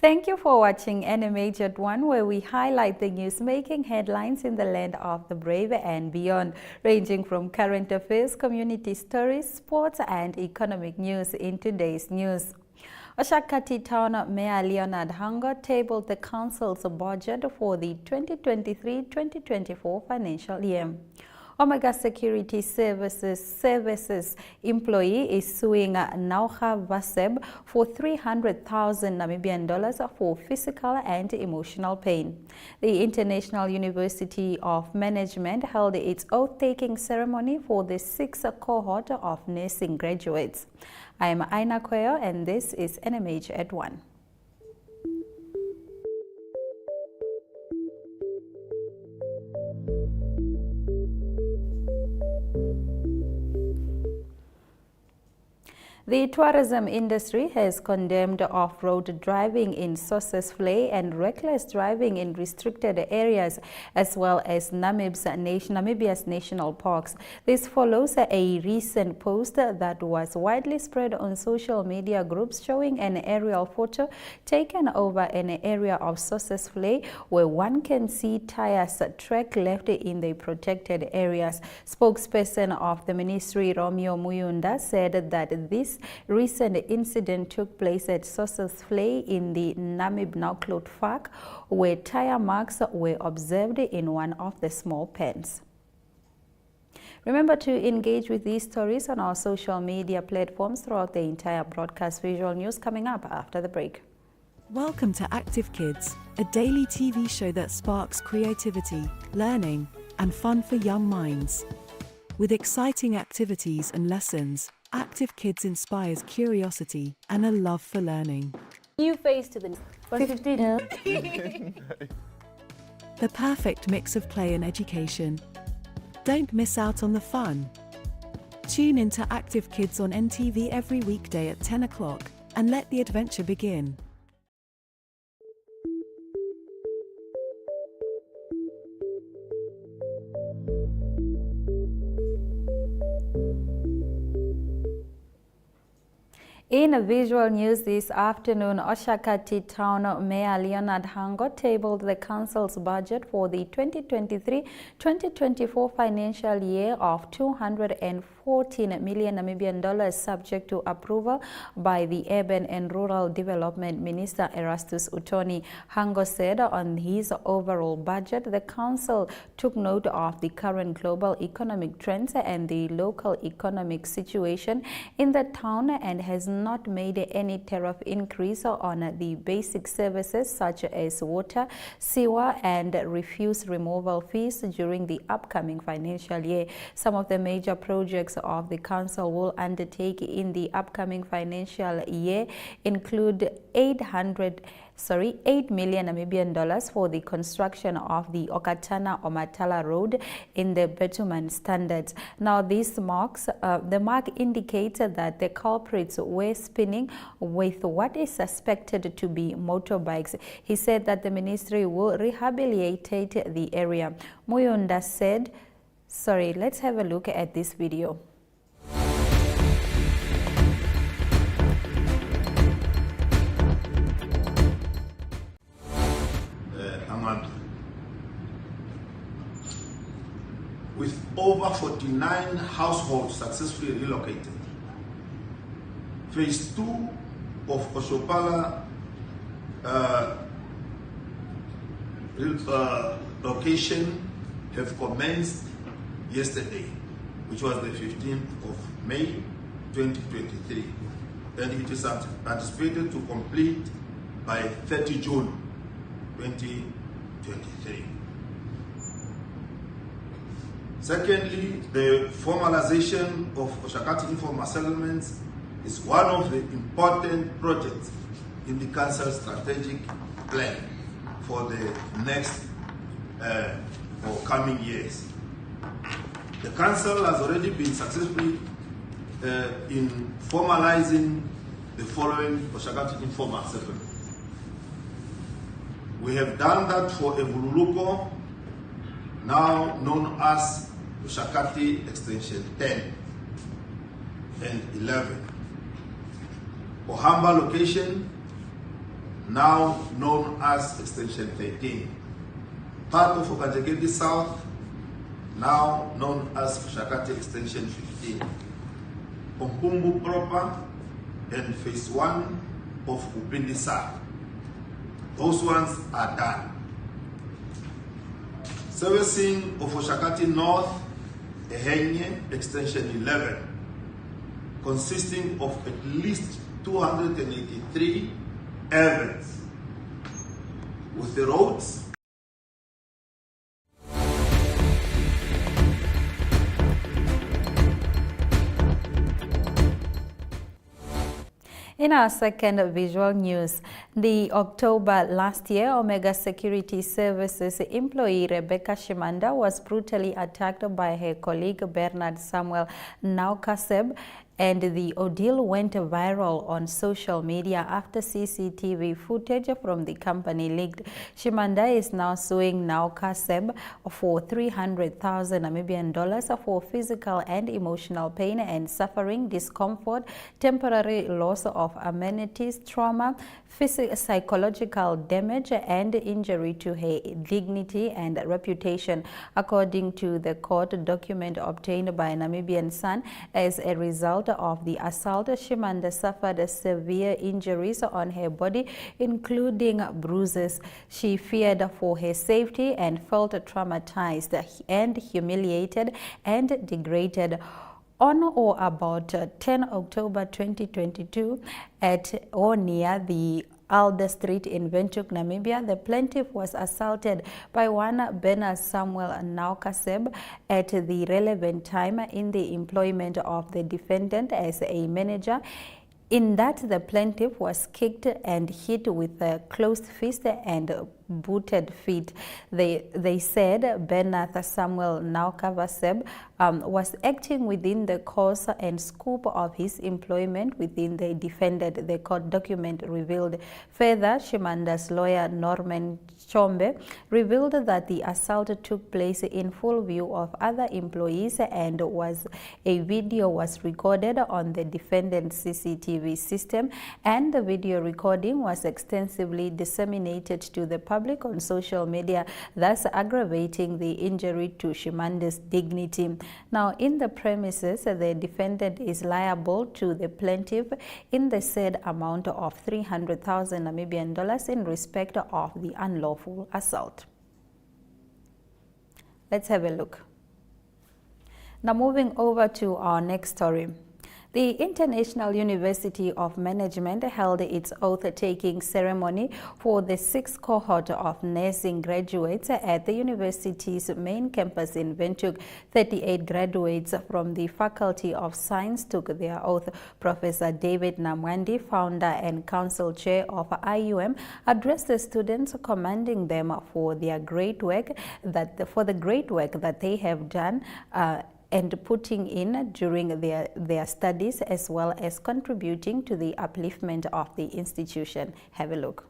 Thank you for watching NMH at 1, where we highlight the news making headlines in the land of the brave and beyond, ranging from current affairs, community stories, sports, and economic news in today's news. Oshakati Town Mayor Leonard Hango tabled the council's budget for the 2023-2024 financial year. Omega Security Services employee is suing Naugawaseb for 300,000 Namibian dollars for physical and emotional pain. The International University of Management held its oath-taking ceremony for the 6th cohort of nursing graduates. I am Aina Koyo, and this is NMH at 1. The tourism industry has condemned off-road driving in Sossusvlei and reckless driving in restricted areas, as well as Namibia's national parks. This follows a recent post that was widely spread on social media groups showing an aerial photo taken over an area of Sossusvlei where one can see tires track left in the protected areas. Spokesperson of the ministry, Romeo Muyunda, said that this recent incident took place at Sossusvlei in the Namib Park, where tire marks were observed in one of the small pens. Remember to engage with these stories on our social media platforms throughout the entire broadcast. Visual news coming up after the break. Welcome to Active Kids, a daily TV show that sparks creativity, learning, and fun for young minds. With exciting activities and lessons, Active Kids inspires curiosity and a love for learning. New face to the 15. The perfect mix of play and education. Don't miss out on the fun. Tune into Active Kids on NTV every weekday at 10 o'clock and let the adventure begin. In visual news this afternoon, Oshakati Town Mayor Leonard Hango tabled the council's budget for the 2023-2024 financial year of 214 million Namibian dollars, subject to approval by the Urban and Rural Development Minister Erastus Utoni. Hango said on his overall budget, the council took note of the current global economic trends and the local economic situation in the town and has not made any tariff increase on the basic services such as water, sewer, and refuse removal fees during the upcoming financial year. Some of the major projects of the council will undertake in the upcoming financial year include 8 million Namibian dollars for the construction of the Okatana-Omatala Road in the bitumen standards. Now, this mark indicates that the culprits were spinning with what is suspected to be motorbikes. He said that the ministry will rehabilitate the area. Muyunda said, let's have a look at this video. With over 49 households successfully relocated. Phase 2 of Oshopala location have commenced yesterday, which was the 15th of May 2023, and it is anticipated to complete by 30 June 2023. Secondly, the formalization of Oshakati informal settlements is one of the important projects in the Council's strategic plan for the next or coming years. The Council has already been successful in formalizing the following Oshakati informal settlements. We have done that for Evululuko, now known as Oshakati Extension 10 and 11. Ohamba location, now known as Extension 13. Part of Oshakati South, now known as Oshakati Extension 15. Ompumbu proper and phase 1 of Upindi South. Those ones are done. Servicing of Oshakati North, Ehenye Extension 11, consisting of at least 283 events with the roads, In our second visual news, the October last year, Omega Security Services employee Rebecca Shimanda was brutally attacked by her colleague Bernard Samuel Naugawaseb, and the ordeal went viral on social media after CCTV footage from the company leaked. Shimanda is now suing Naugawaseb for 300,000 Namibian dollars for physical and emotional pain and suffering, discomfort, temporary loss of amenities, trauma, psychological damage, and injury to her dignity and reputation, according to the court document obtained by Namibian Sun. As a result of the assault, Shimanda suffered severe injuries on her body, including bruises. She feared for her safety and felt traumatized and humiliated and degraded. On or about 10 October 2022, at or near the Alder Street in Windhoek, Namibia, the plaintiff was assaulted by one Bernard Samuel Naugawaseb at the relevant time in the employment of the defendant as a manager. In that, the plaintiff was kicked and hit with a closed fist and booted feet. They said Bernard Samuel Naugawaseb was acting within the course and scope of his employment within the defendant, the court document revealed. Further, Shimanda's lawyer Norman Chombe revealed that the assault took place in full view of other employees and a video was recorded on the defendant's CCTV system, and the video recording was extensively disseminated to the public on social media, thus aggravating the injury to Shimanda's dignity. Now, in the premises, the defendant is liable to the plaintiff in the said amount of 300,000 Namibian dollars in respect of the unlawful assault. Let's have a look. Now, moving over to our next story. The International University of Management held its oath-taking ceremony for the 6th cohort of nursing graduates at the university's main campus in Windhoek. 38 graduates from the Faculty of Science took their oath. Professor David Namwandi, founder and council chair of IUM, addressed the students, commending them for their great work that they have done and putting in during their studies, as well as contributing to the upliftment of the institution. Have a look.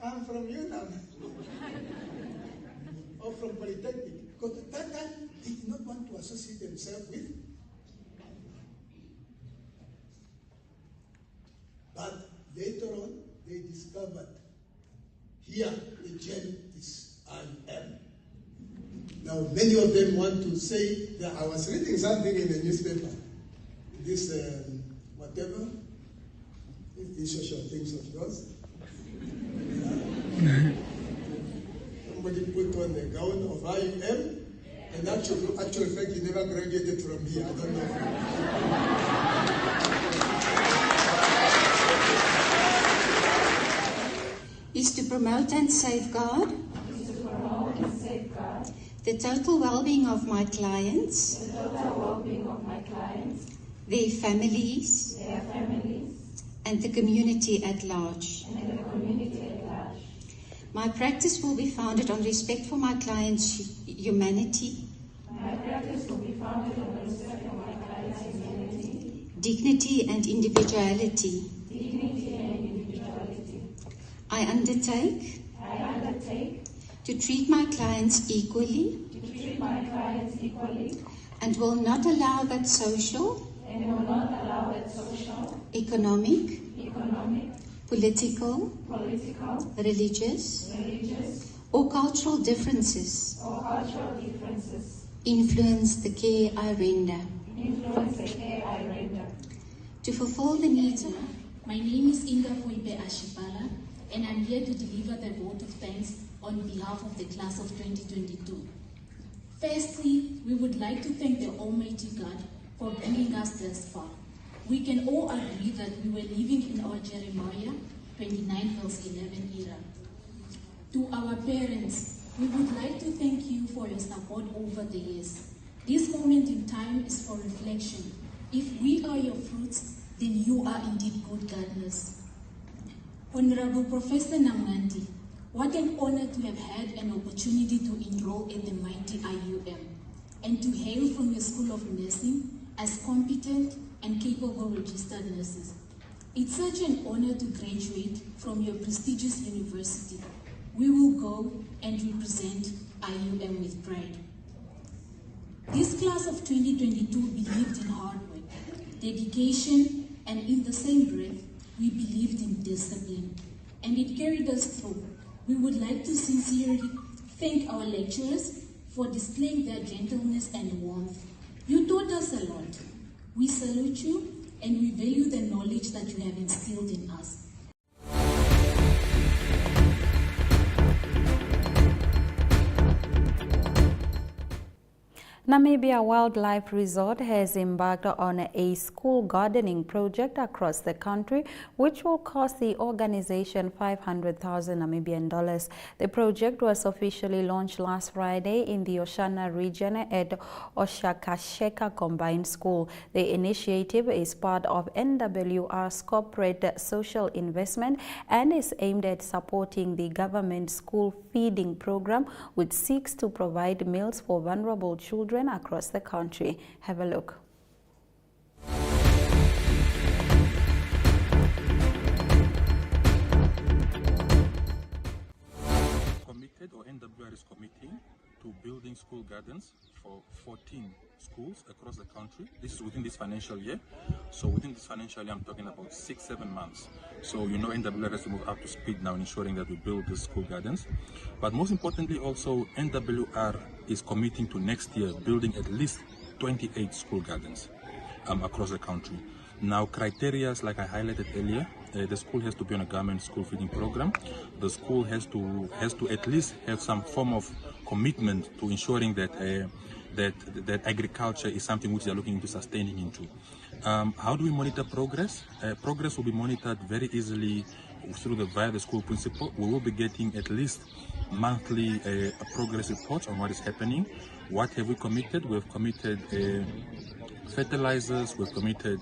I'm from UNAM or from Polytechnic, because at that time they did not want to associate themselves with. But later on, they discovered here the gem is IM. Now, many of them want to say that I was reading something in the newspaper. This, whatever, these social things of yours. Somebody put on the gown of IM, and actual fact, he never graduated from here. I don't know. Is to promote and safeguard the total well-being of my clients, their families, and the community at large. My practice will be founded on respect for my clients' humanity, dignity and individuality. I undertake to treat my clients equally and will not allow that social, economic, political, religious, or cultural differences influence the care I render. To fulfill the needs of My name is Inga Foibe Ashipala, and I'm here to deliver the vote of thanks on behalf of the class of 2022. Firstly, we would like to thank the Almighty God for bringing us this far. We can all agree that we were living in our Jeremiah 29 verse 11 era. To our parents, we would like to thank you for your support over the years. This moment in time is for reflection. If we are your fruits, then you are indeed good gardeners. Honorable Professor Namnandi, what an honor to have had an opportunity to enroll in the mighty IUM and to hail from your School of Nursing as competent and capable registered nurses. It's such an honor to graduate from your prestigious university. We will go and represent IUM with pride. This class of 2022 believed in hard work, dedication, and in the same breath, we believed in discipline, and it carried us through. We would like to sincerely thank our lecturers for displaying their gentleness and warmth. You taught us a lot. We salute you, and we value the knowledge that you have instilled in us. Namibia Wildlife Resort has embarked on a school gardening project across the country, which will cost the organization 500,000 Namibian dollars. The project was officially launched last Friday in the Oshana region at Oshakati Combined School. The initiative is part of NWR's corporate social investment and is aimed at supporting the government school feeding program, which seeks to provide meals for vulnerable children across the country. Have a look. Committed, or NWR is committing to building school gardens for 14 schools across the country. This is within this financial year. So within this financial year, I'm talking about 6-7 months. So you know NWR has to move up to speed now in ensuring that we build these school gardens. But most importantly also, NWR is committing to next year building at least 28 school gardens across the country. Now, criteria, like I highlighted earlier, the school has to be on a government school feeding program. The school has to at least have some form of commitment to ensuring that that agriculture is something which they are looking into sustaining into. How do we monitor progress? Progress will be monitored very easily via the school principal. We will be getting at least monthly progress reports on what is happening. What have we committed? We have committed fertilizers, we've committed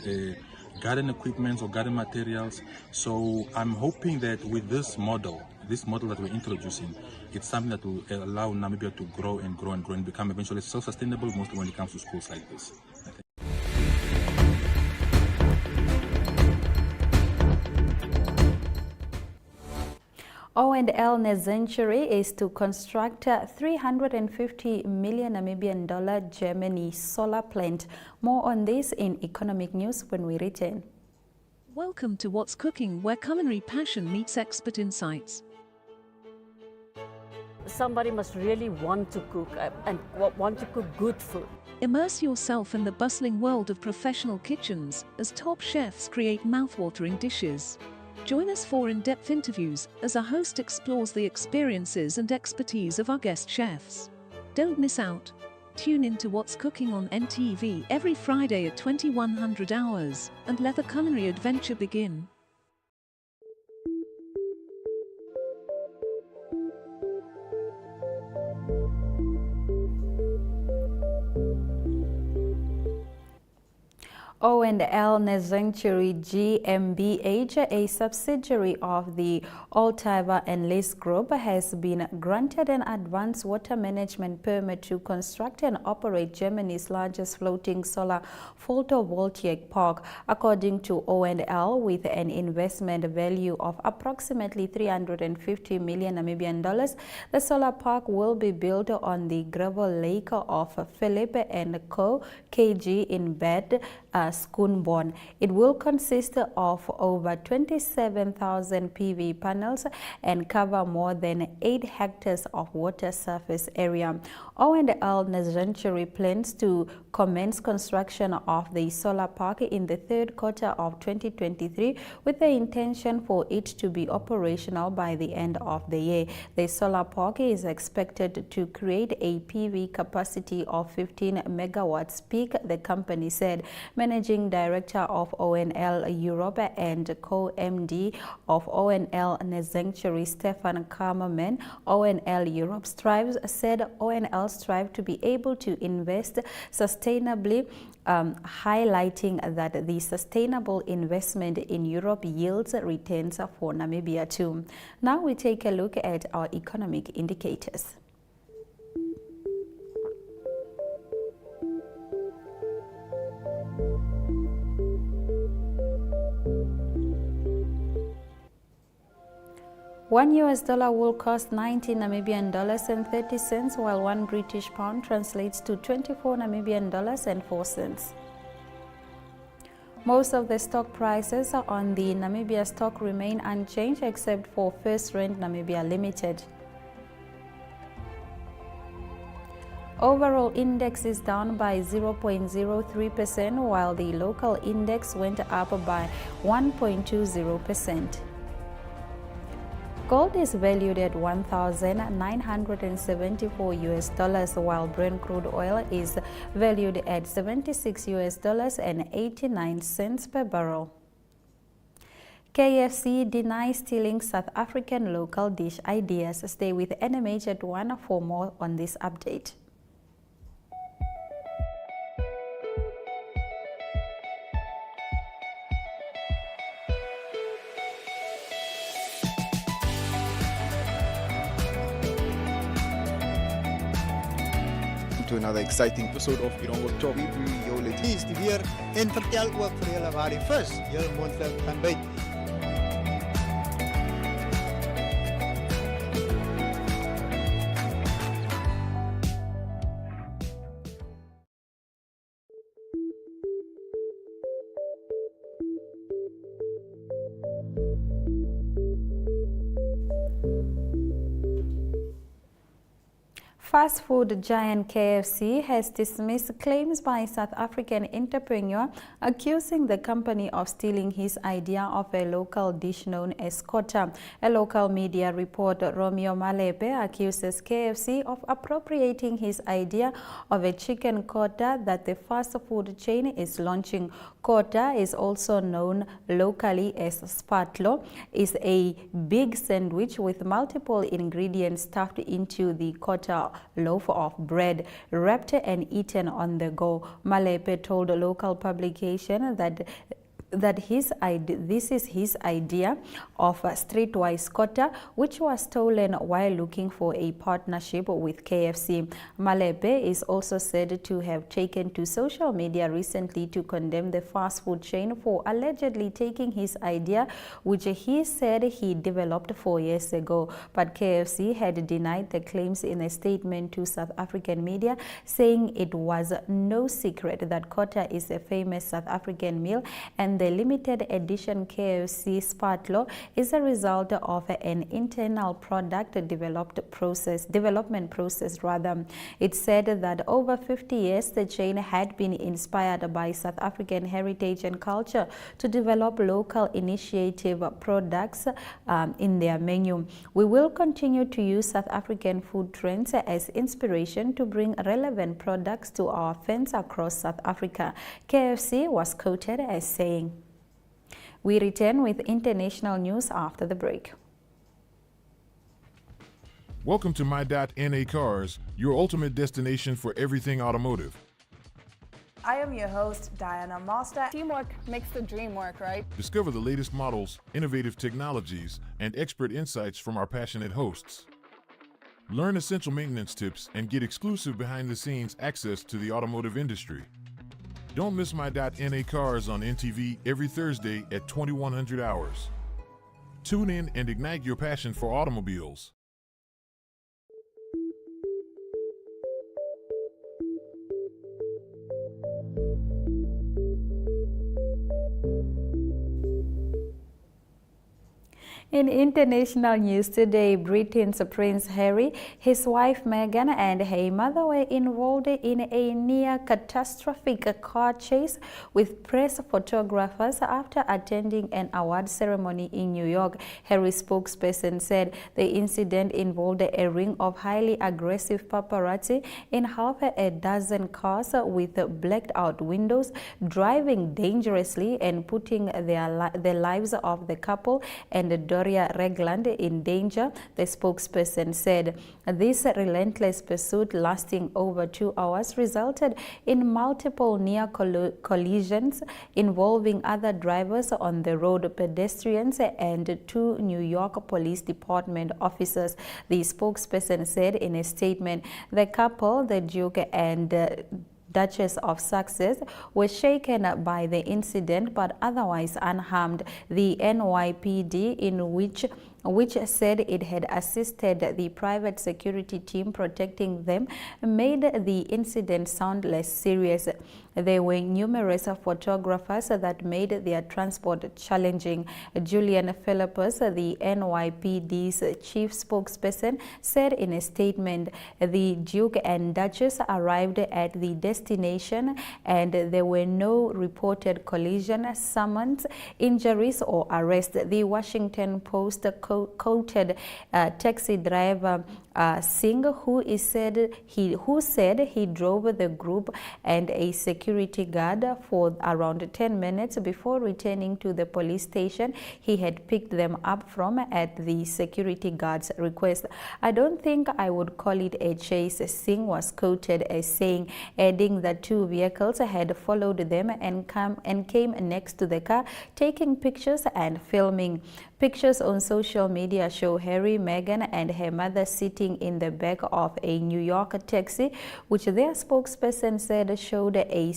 garden equipment or garden materials. So I'm hoping that with this model that we're introducing, it's something that will allow Namibia to grow and grow and grow and become eventually self-sustainable, mostly when it comes to schools like this. O&L Nezenturi is to construct a 350 million Namibian dollar Germany solar plant. More on this in economic news when we return. Welcome to What's Cooking, where culinary passion meets expert insights. Somebody must really want to cook and want to cook good food. Immerse yourself in the bustling world of professional kitchens as top chefs create mouthwatering dishes. Join us for in-depth interviews as our host explores the experiences and expertise of our guest chefs. Don't miss out. Tune in to What's Cooking on NTV every Friday at 2100 hours and let the culinary adventure begin. O&L Nezenchuri GmbH, a subsidiary of the Altaiva and Lis Group, has been granted an advanced water management permit to construct and operate Germany's largest floating solar photovoltaic park. According to O&L, with an investment value of approximately 350 million Namibian dollars, the solar park will be built on the gravel lake of Philip and Co. KG in Bed Schoonborn. It will consist of over 27,000 PV panels and cover more than 8 hectares of water surface area. O&L Nezenchuri plans to commence construction of the solar park in the third quarter of 2023 with the intention for it to be operational by the end of the year. The solar park is expected to create a PV capacity of 15 megawatts peak, the company said. Managing Director of O&L Europe and co-MD of O&L Nezenchuri, Stefan Kammerman, O&L Europe said O&L strive to be able to invest sustainably, highlighting that the sustainable investment in Europe yields returns for Namibia too. Now we take a look at our economic indicators. $1 will cost 19 Namibian dollars and 30 cents, while 1 British pound translates to 24 Namibian dollars and 4 cents. Most of the stock prices on the Namibia stock remain unchanged except for First Rand Namibia Limited. Overall index is down by 0.03%, while the local index went up by 1.20%. Gold is valued at $1,974 while Brent crude oil is valued at $76.89 per barrel. KFC denies stealing South African local dish ideas. Stay with NMH at 1 for more on this update. To another exciting episode of Irongo Talk. Jou is weer en vertel ook vir julle waar die vis julle moontlik kan byt. Fast food giant KFC has dismissed claims by South African entrepreneur accusing the company of stealing his idea of a local dish known as kota. A local media report, Romeo Malepe, accuses KFC of appropriating his idea of a chicken kota that the fast food chain is launching. Kota is also known locally as spatlo, is a big sandwich with multiple ingredients stuffed into the kota loaf of bread, wrapped and eaten on the go. Malepe told a local publication that this is his idea of a streetwise kota, which was stolen while looking for a partnership with KFC. Malepe is also said to have taken to social media recently to condemn the fast food chain for allegedly taking his idea, which he said he developed 4 years ago. But KFC had denied the claims in a statement to South African media, saying it was no secret that kota is a famous South African meal and the limited edition KFC Spatlo is a result of an internal product development process. It said that over 50 years the chain had been inspired by South African heritage and culture to develop local initiative products in their menu. We will continue to use South African food trends as inspiration to bring relevant products to our fans across South Africa, KFC was quoted as saying. We return with international news after the break. Welcome to My.NA Cars, your ultimate destination for everything automotive. I am your host, Diana Master. Teamwork makes the dream work, right? Discover the latest models, innovative technologies, and expert insights from our passionate hosts. Learn essential maintenance tips and get exclusive behind-the-scenes access to the automotive industry. Don't miss My NA Cars on NTV every Thursday at 2100 hours. Tune in and ignite your passion for automobiles. In international news today, Britain's Prince Harry, his wife Meghan, and her mother were involved in a near-catastrophic car chase with press photographers after attending an award ceremony in New York. Harry's spokesperson said the incident involved a ring of highly aggressive paparazzi in half a dozen cars with blacked-out windows, driving dangerously and putting the lives of the couple and the Regland in danger, the spokesperson said. This relentless pursuit lasting over 2 hours resulted in multiple near collisions involving other drivers on the road, pedestrians, and 2 New York Police Department officers. The spokesperson said in a statement, the couple, the Duke and Duchess of Sussex, were shaken by the incident but otherwise unharmed. The NYPD, which said it had assisted the private security team protecting them, made the incident sound less serious. There were numerous photographers that made their transport challenging. Julian Philippus, the NYPD's chief spokesperson, said in a statement, the Duke and Duchess arrived at the destination and there were no reported collision, summons, injuries, or arrests. The Washington Post quoted taxi driver Singh, who said he drove the group and a security guard for around 10 minutes before returning to the police station he had picked them up from at the security guard's request. I don't think I would call it a chase, Singh was quoted as saying, adding that 2 vehicles had followed them and came next to the car, taking pictures and filming. Pictures on social media show Harry, Meghan, and her mother sitting in the back of a New York taxi, which their spokesperson said showed a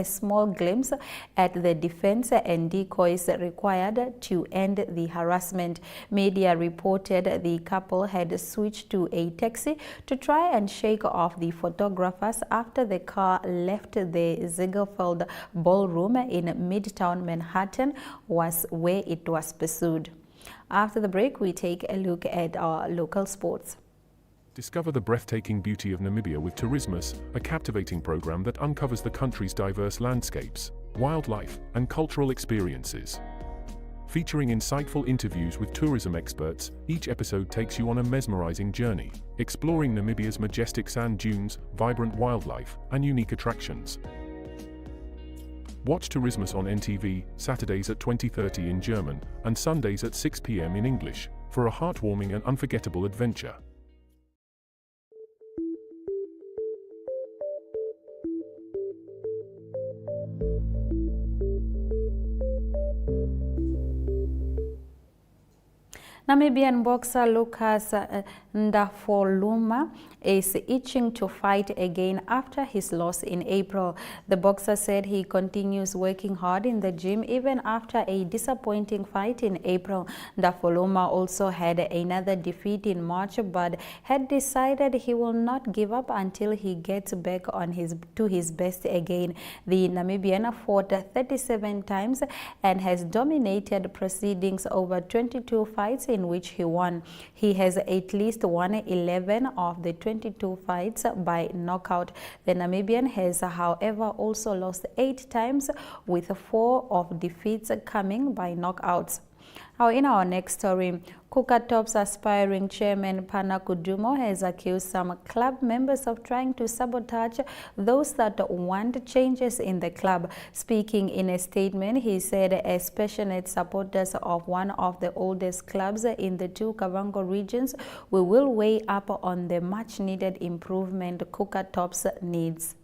small glimpse at the defense and decoys required to end the harassment. Media reported the couple had switched to a taxi to try and shake off the photographers after the car left the Ziegfeld Ballroom in Midtown Manhattan, was where it was pursued. After the break, we take a look at our local sports. Discover the breathtaking beauty of Namibia with Tourismus, a captivating program that uncovers the country's diverse landscapes, wildlife, and cultural experiences. Featuring insightful interviews with tourism experts, each episode takes you on a mesmerizing journey, exploring Namibia's majestic sand dunes, vibrant wildlife, and unique attractions. Watch Tourismus on NTV, Saturdays at 20:30 in German, and Sundays at 6 p.m. in English, for a heartwarming and unforgettable adventure. Namibian boxer Lucas Ndafoluma is itching to fight again after his loss in April. The boxer said he continues working hard in the gym even after a disappointing fight in April. Ndafoluma also had another defeat in March but had decided he will not give up until he gets back on to his best again. The Namibian fought 37 times and has dominated proceedings over 22 fights in which he won. He has at least won 11 of the 22 fights by knockout. The Namibian has, however, also lost 8 times, with 4 of defeats coming by knockouts. Now, in our next story, Kukatop's aspiring chairman Pana Kudumo has accused some club members of trying to sabotage those that want changes in the club. Speaking in a statement, he said, as passionate supporters of one of the oldest clubs in the 2 Kavango regions, we will weigh up on the much-needed improvement Kukatop's needs.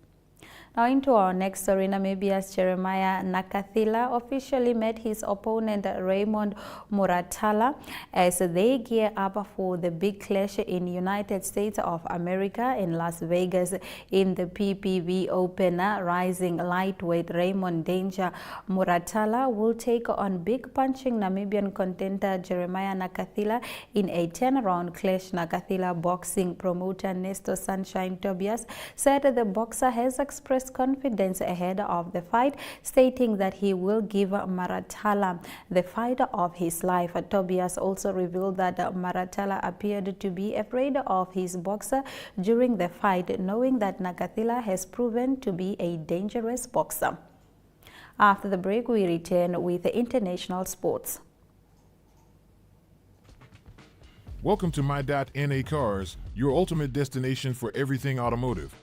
Now into our next story, Namibia's Jeremiah Nakathila officially met his opponent Raymond Muratala as they gear up for the big clash in United States of America in Las Vegas in the PPV Opener. Rising lightweight Raymond Danger Muratala will take on big punching Namibian contender Jeremiah Nakathila in a 10-round clash. Nakathila boxing promoter Nestor Sunshine Tobias said the boxer has expressed confidence ahead of the fight, stating that he will give Muratala the fight of his life. Tobias also revealed that Muratala appeared to be afraid of his boxer during the fight, knowing that Nakathila has proven to be a dangerous boxer. After the break, we return with international sports. Welcome to My.NA Cars, your ultimate destination for everything automotive.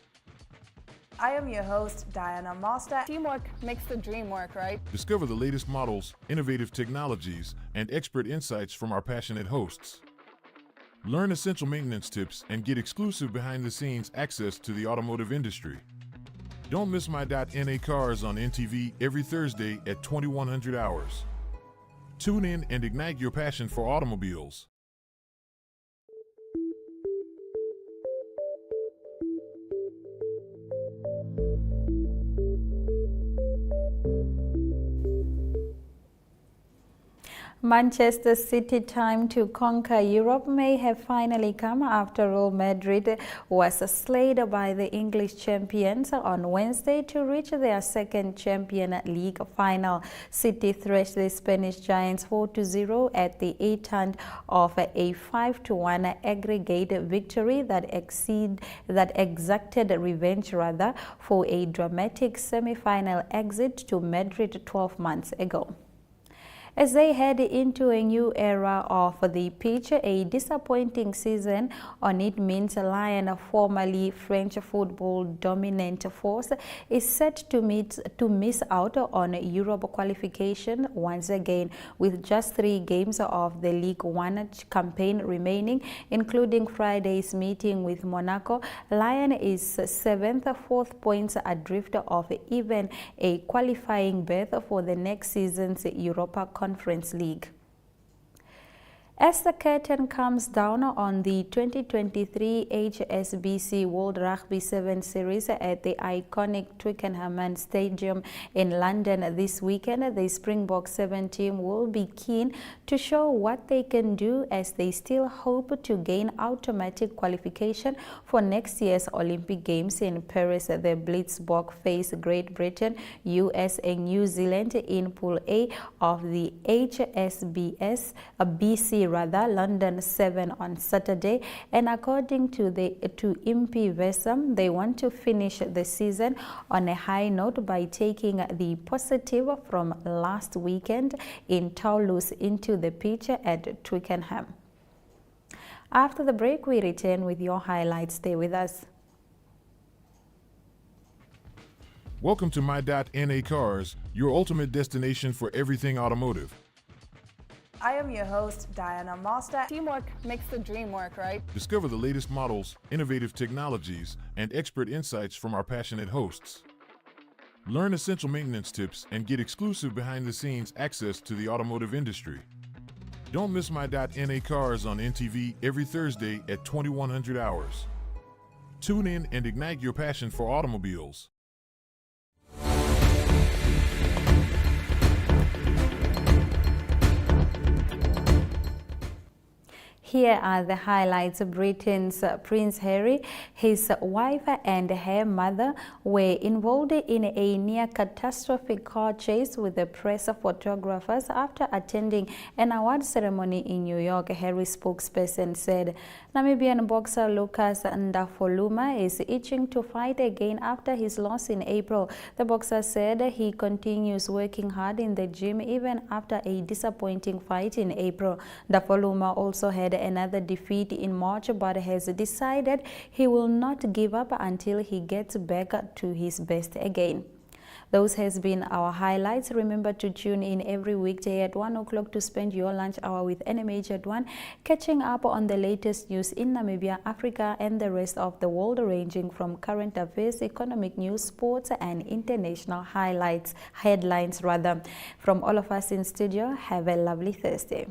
I am your host, Diana Master. Teamwork makes the dream work, right? Discover the latest models, innovative technologies, and expert insights from our passionate hosts. Learn essential maintenance tips and get exclusive behind-the-scenes access to the automotive industry. Don't miss My.NA Cars on NTV every Thursday at 2100 hours. Tune in and ignite your passion for automobiles. Manchester City time to conquer Europe may have finally come after Real Madrid was slayed by the English champions on Wednesday to reach their second Champions League final. City thrashed the Spanish giants 4-0 at the end of a 5-1 aggregate victory that exacted revenge for a dramatic semi-final exit to Madrid 12 months ago. As they head into a new era of the pitch, a disappointing season on it means Lyon, formerly French football dominant force, is set to miss out on Europe qualification once again, with just 3 games of the League One campaign remaining, including Friday's meeting with Monaco. Lyon is 7th, 4 points adrift of even a qualifying berth for the next season's Europa Conference League. As the curtain comes down on the 2023 HSBC World Rugby 7 Series at the iconic Twickenham Stadium in London this weekend, the Springbok 7 team will be keen to show what they can do as they still hope to gain automatic qualification for next year's Olympic Games in Paris. The Blitzbok face Great Britain, US and New Zealand in Pool A of the BC London 7 on Saturday, and according to Impi Vesam, they want to finish the season on a high note by taking the positive from last weekend in Toulouse into the pitch at Twickenham. After the break, we return with your highlights. Stay with us. Welcome to My.NA Cars, your ultimate destination for everything automotive. I am your host, Diana Master. Teamwork makes the dream work, right? Discover the latest models, innovative technologies, and expert insights from our passionate hosts. Learn essential maintenance tips and get exclusive behind-the-scenes access to the automotive industry. Don't miss My.NA Cars on NTV every Thursday at 2100 hours. Tune in and ignite your passion for automobiles. Here are the highlights. Britain's Prince Harry, his wife and her mother were involved in a near-catastrophic car chase with the press photographers after attending an award ceremony in New York. Harry's spokesperson said Namibian boxer Lucas Ndafoluma is itching to fight again after his loss in April. The boxer said he continues working hard in the gym even after a disappointing fight in April. Ndafoluma also had another defeat in March, but has decided he will not give up until he gets back to his best again. Those has been our highlights. Remember to tune in every weekday at 1 o'clock to spend your lunch hour with NMH at 1, catching up on the latest news in Namibia, Africa, and the rest of the world, ranging from current affairs, economic news, sports, and international headlines. From all of us in studio, have a lovely Thursday.